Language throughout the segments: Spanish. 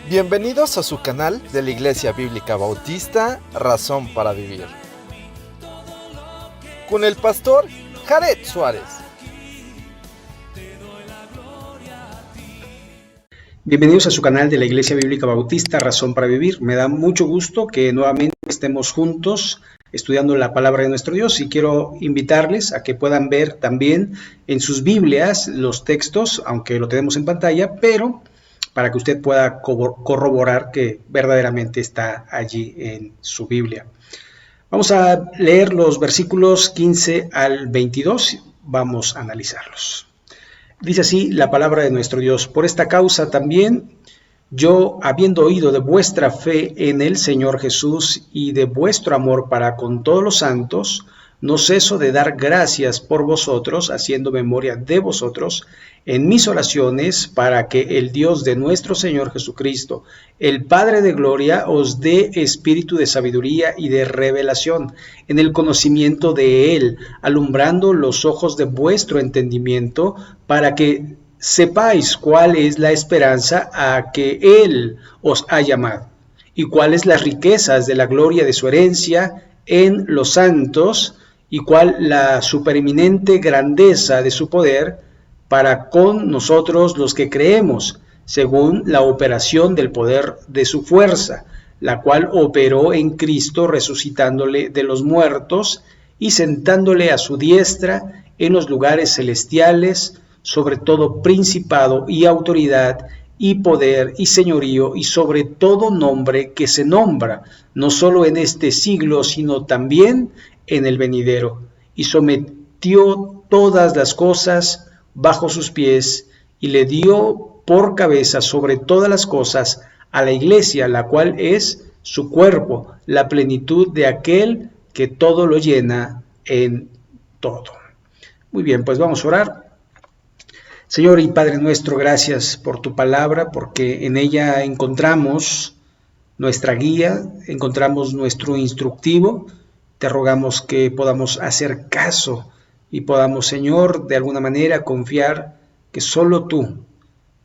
Bienvenidos a su canal de la Iglesia Bíblica Bautista, Razón para Vivir, con el pastor Jared Suárez. Bienvenidos a su canal de la Iglesia Bíblica Bautista, Razón para Vivir. Me da mucho gusto que nuevamente estemos juntos estudiando la palabra de nuestro Dios, y quiero invitarles a que puedan ver también en sus Biblias los textos, aunque lo tenemos en pantalla, pero para que usted pueda corroborar que verdaderamente está allí en su Biblia. Vamos a leer los versículos 15 al 22, vamos a analizarlos. Dice así la palabra de nuestro Dios: por esta causa también yo, habiendo oído de vuestra fe en el Señor Jesús y de vuestro amor para con todos los santos, no ceso de dar gracias por vosotros, haciendo memoria de vosotros en mis oraciones, para que el Dios de nuestro Señor Jesucristo, el Padre de gloria, os dé espíritu de sabiduría y de revelación en el conocimiento de Él, alumbrando los ojos de vuestro entendimiento, para que sepáis cuál es la esperanza a que Él os ha llamado, y cuáles las riquezas de la gloria de su herencia en los santos, y cuál la supereminente grandeza de su poder para con nosotros los que creemos, según la operación del poder de su fuerza, la cual operó en Cristo, resucitándole de los muertos y sentándole a su diestra en los lugares celestiales, sobre todo principado y autoridad y poder y señorío, y sobre todo nombre que se nombra, no solo en este siglo, sino también en el venidero, y sometió todas las cosas bajo sus pies, y le dio por cabeza sobre todas las cosas a la iglesia, la cual es su cuerpo, la plenitud de aquel que todo lo llena en todo. Muy bien, pues vamos a orar. Señor y Padre nuestro, gracias por tu palabra, porque en ella encontramos nuestra guía, encontramos nuestro instructivo. Te rogamos que podamos hacer caso y podamos, Señor, de alguna manera confiar que solo tú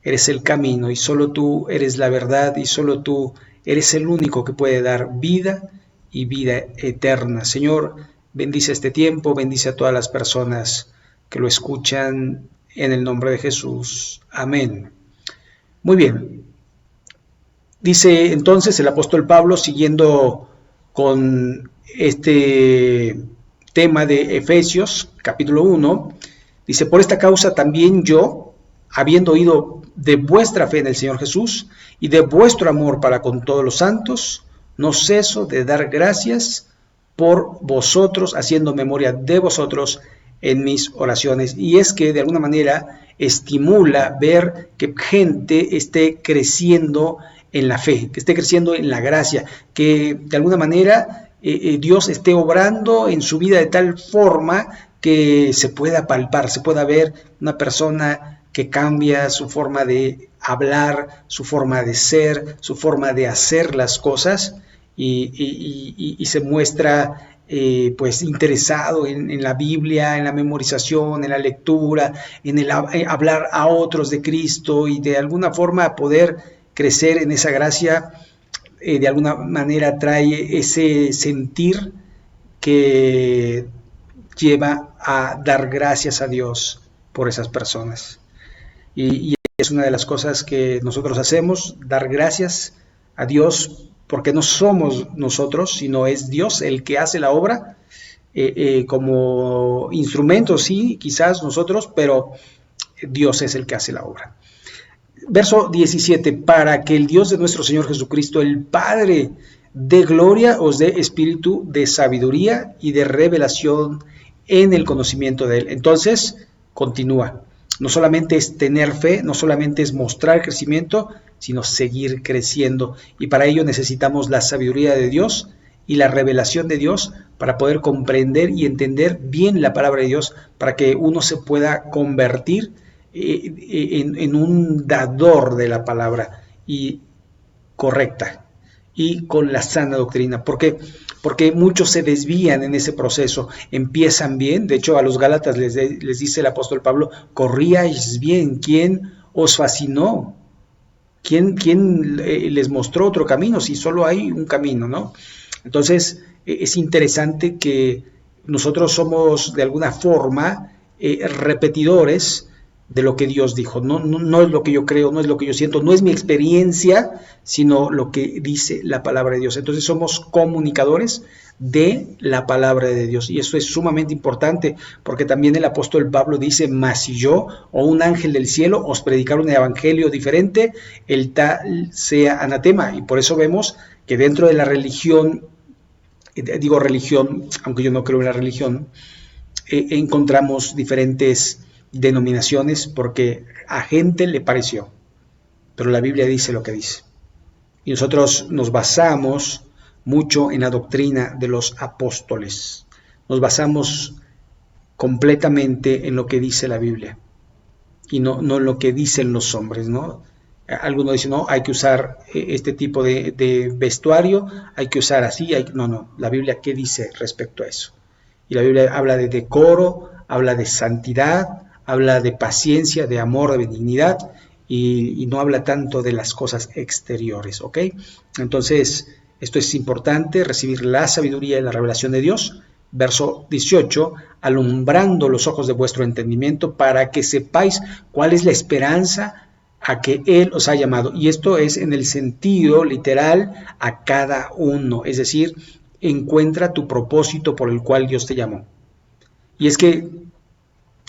eres el camino, y solo tú eres la verdad, y solo tú eres el único que puede dar vida y vida eterna. Señor, bendice este tiempo, bendice a todas las personas que lo escuchan, en el nombre de Jesús. Amén. Muy bien. Dice entonces el apóstol Pablo, siguiendo con este tema de Efesios, capítulo 1, dice: por esta causa también yo, habiendo oído de vuestra fe en el Señor Jesús y de vuestro amor para con todos los santos, no ceso de dar gracias por vosotros, haciendo memoria de vosotros en mis oraciones. Y es que de alguna manera estimula ver que gente esté creciendo en la fe, que esté creciendo en la gracia, que de alguna manera Dios esté obrando en su vida de tal forma que se pueda palpar, se pueda ver una persona que cambia su forma de hablar, su forma de ser, su forma de hacer las cosas, y se muestra pues interesado en la Biblia, en la memorización, en la lectura, en el hablar a otros de Cristo, y de alguna forma poder crecer en esa gracia. De alguna manera trae ese sentir que lleva a dar gracias a Dios por esas personas. Y es una de las cosas que nosotros hacemos, dar gracias a Dios, porque no somos nosotros, sino es Dios el que hace la obra, como instrumentos, sí, quizás nosotros, pero Dios es el que hace la obra. Verso 17, para que el Dios de nuestro Señor Jesucristo, el Padre de gloria, os dé espíritu de sabiduría y de revelación en el conocimiento de Él. Entonces, continúa. No solamente es tener fe, no solamente es mostrar crecimiento, sino seguir creciendo. Y para ello necesitamos la sabiduría de Dios y la revelación de Dios para poder comprender y entender bien la palabra de Dios, para que uno se pueda convertir en un dador de la palabra y correcta y con la sana doctrina. ¿Por qué? Porque muchos se desvían en ese proceso, empiezan bien. De hecho, a los Gálatas les dice el apóstol Pablo: corríais bien. ¿Quién os fascinó? ¿Quién les mostró otro camino si solo hay un camino, ¿no? Entonces, es interesante que nosotros somos de alguna forma repetidores de lo que Dios dijo. No es lo que yo creo, no es lo que yo siento, no es mi experiencia, sino lo que dice la palabra de Dios. Entonces somos comunicadores de la palabra de Dios, y eso es sumamente importante, porque también el apóstol Pablo dice: mas si yo o un ángel del cielo os predicar un evangelio diferente, el tal sea anatema. Y por eso vemos que dentro de la religión, digo religión, aunque yo no creo en la religión, encontramos diferentes denominaciones porque a gente le pareció, pero la Biblia dice lo que dice. Y nosotros nos basamos mucho en la doctrina de los apóstoles. Nos basamos completamente en lo que dice la Biblia y no en lo que dicen los hombres, ¿no? Algunos dicen: no, hay que usar este tipo de vestuario, hay que usar así. No, la Biblia, ¿qué dice respecto a eso? Y la Biblia habla de decoro, habla de santidad, habla de paciencia, de amor, de benignidad, y no habla tanto de las cosas exteriores, ¿ok? Entonces, esto es importante, recibir la sabiduría y la revelación de Dios. Verso 18, alumbrando los ojos de vuestro entendimiento para que sepáis cuál es la esperanza a que Él os ha llamado. Y esto es en el sentido literal a cada uno, es decir, encuentra tu propósito por el cual Dios te llamó. Y es que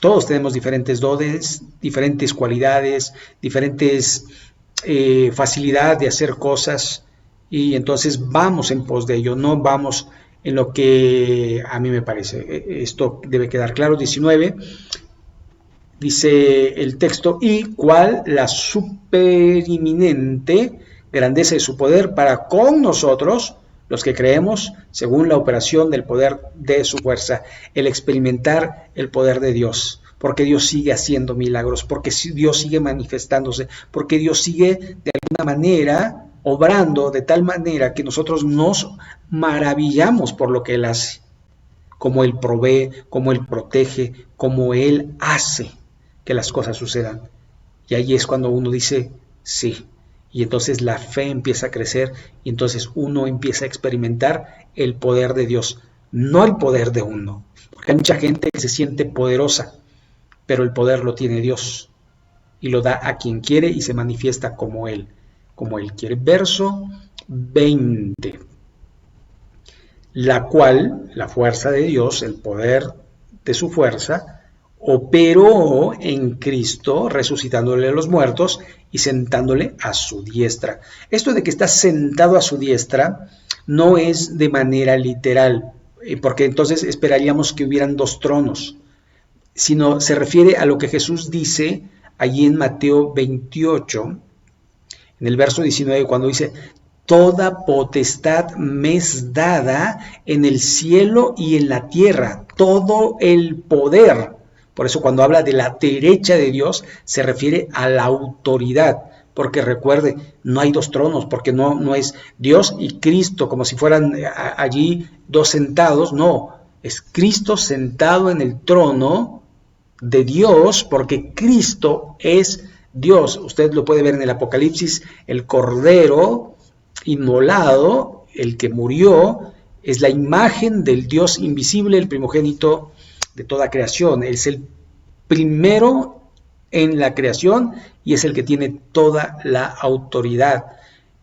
todos tenemos diferentes dones, diferentes cualidades, diferentes facilidad de hacer cosas, y entonces vamos en pos de ello, no vamos en lo que a mí me parece. Esto debe quedar claro. 19, dice el texto: y cuál la superiminente grandeza de su poder para con nosotros, los que creemos, según la operación del poder de su fuerza. El experimentar el poder de Dios, porque Dios sigue haciendo milagros, porque Dios sigue manifestándose, porque Dios sigue de alguna manera obrando de tal manera que nosotros nos maravillamos por lo que Él hace, como Él provee, como Él protege, como Él hace que las cosas sucedan. Y ahí es cuando uno dice: sí. Y entonces la fe empieza a crecer, y entonces uno empieza a experimentar el poder de Dios, no el poder de uno, porque hay mucha gente que se siente poderosa, pero el poder lo tiene Dios, y lo da a quien quiere y se manifiesta como Él quiere. Verso 20, la cual, la fuerza de Dios, el poder de su fuerza, operó en Cristo, resucitándole a los muertos y sentándole a su diestra. Esto de que está sentado a su diestra no es de manera literal, porque entonces esperaríamos que hubieran dos tronos, sino se refiere a lo que Jesús dice allí en Mateo 28, en el verso 19, cuando dice: toda potestad me es dada en el cielo y en la tierra, todo el poder. Por eso cuando habla de la derecha de Dios, se refiere a la autoridad, porque recuerde, no hay dos tronos, porque no es Dios y Cristo como si fueran allí dos sentados, no, es Cristo sentado en el trono de Dios, porque Cristo es Dios. Usted lo puede ver en el Apocalipsis, el Cordero inmolado, el que murió, es la imagen del Dios invisible, el primogénito de toda creación. Es el primero en la creación y es el que tiene toda la autoridad.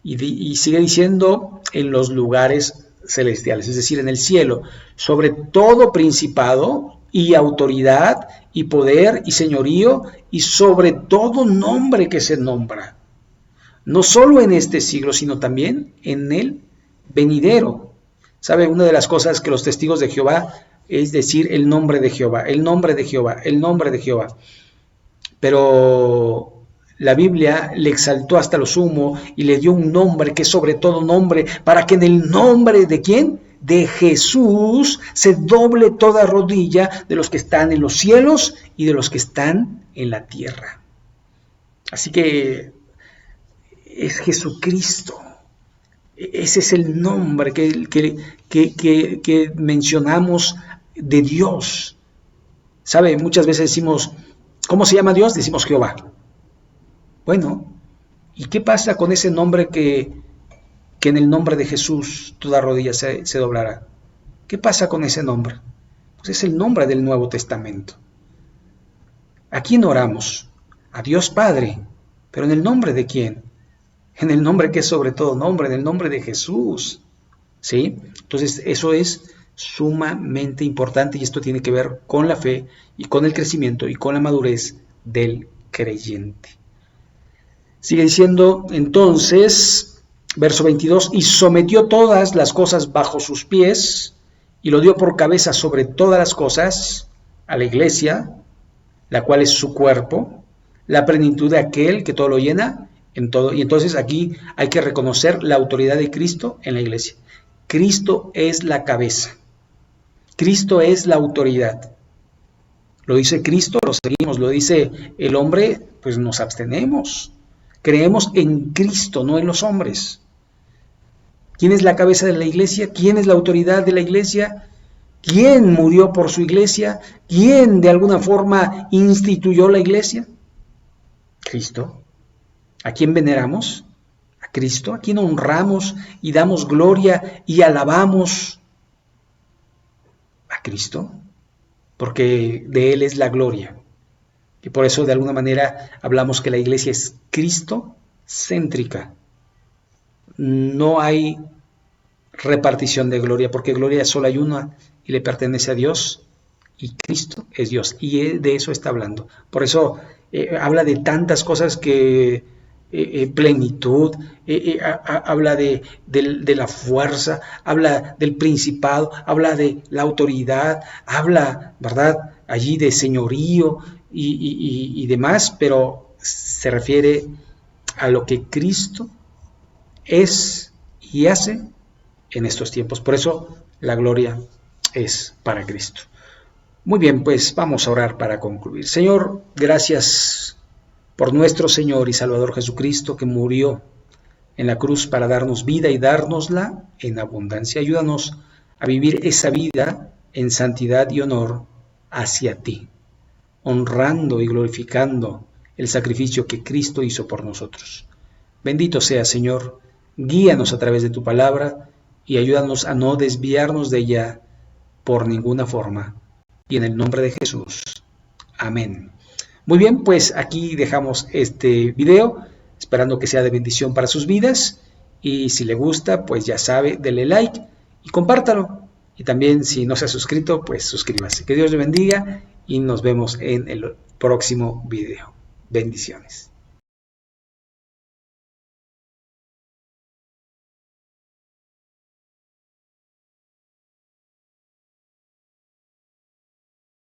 Y sigue diciendo: en los lugares celestiales, es decir, en el cielo, sobre todo principado y autoridad y poder y señorío, y sobre todo nombre que se nombra, no solo en este siglo, sino también en el venidero. ¿Sabe? Una de las cosas que los testigos de Jehová es decir el nombre de Jehová, el nombre de Jehová, el nombre de Jehová. Pero la Biblia le exaltó hasta lo sumo y le dio un nombre que es sobre todo nombre, para que en el nombre de ¿quién? De Jesús se doble toda rodilla de los que están en los cielos y de los que están en la tierra. Así que es Jesucristo. Ese es el nombre que mencionamos de Dios. ¿Sabe? Muchas veces decimos: ¿cómo se llama Dios? Decimos Jehová. Bueno, ¿Y qué pasa con ese nombre que en el nombre de Jesús toda rodilla se doblará? ¿Qué pasa con ese nombre? Pues es el nombre del Nuevo Testamento. ¿A quién oramos? A Dios Padre. ¿Pero en el nombre de quién? En el nombre que es sobre todo nombre, en el nombre de Jesús. ¿Sí? Entonces eso es sumamente importante y esto tiene que ver con la fe y con el crecimiento y con la madurez del creyente. Sigue diciendo entonces, verso 22, y sometió todas las cosas bajo sus pies y lo dio por cabeza sobre todas las cosas a la iglesia, la cual es su cuerpo, la plenitud de aquel que todo lo llena en todo. Y entonces aquí hay que reconocer la autoridad de Cristo en la iglesia. Cristo es la cabeza. Cristo es la autoridad. Lo dice Cristo, lo seguimos. Lo dice el hombre, pues nos abstenemos. Creemos en Cristo, no en los hombres. ¿Quién es la cabeza de la iglesia? ¿Quién es la autoridad de la iglesia? ¿Quién murió por su iglesia? ¿Quién de alguna forma instituyó la iglesia? Cristo. ¿A quién veneramos? A Cristo. ¿A quién honramos y damos gloria y alabamos? A Cristo. Porque de Él es la gloria. Y por eso de alguna manera hablamos que la iglesia es Cristo-céntrica. No hay repartición de gloria, porque gloria solo hay una y le pertenece a Dios, y Cristo es Dios, y Él de eso está hablando. Por eso habla de tantas cosas que plenitud, habla de la fuerza, habla del principado, habla de la autoridad, habla, ¿verdad?, allí de señorío y demás, pero se refiere a lo que Cristo es y hace en estos tiempos. Por eso la gloria es para Cristo. Muy bien, pues vamos a orar para concluir. Señor, gracias por nuestro Señor y Salvador Jesucristo, que murió en la cruz para darnos vida y dárnosla en abundancia. Ayúdanos a vivir esa vida en santidad y honor hacia ti, honrando y glorificando el sacrificio que Cristo hizo por nosotros. Bendito sea, Señor, guíanos a través de tu palabra y ayúdanos a no desviarnos de ella por ninguna forma. Y en el nombre de Jesús. Amén. Muy bien, pues aquí dejamos este video, esperando que sea de bendición para sus vidas. Y si le gusta, pues ya sabe, dele like y compártalo. Y también si no se ha suscrito, pues suscríbase. Que Dios le bendiga y nos vemos en el próximo video. Bendiciones.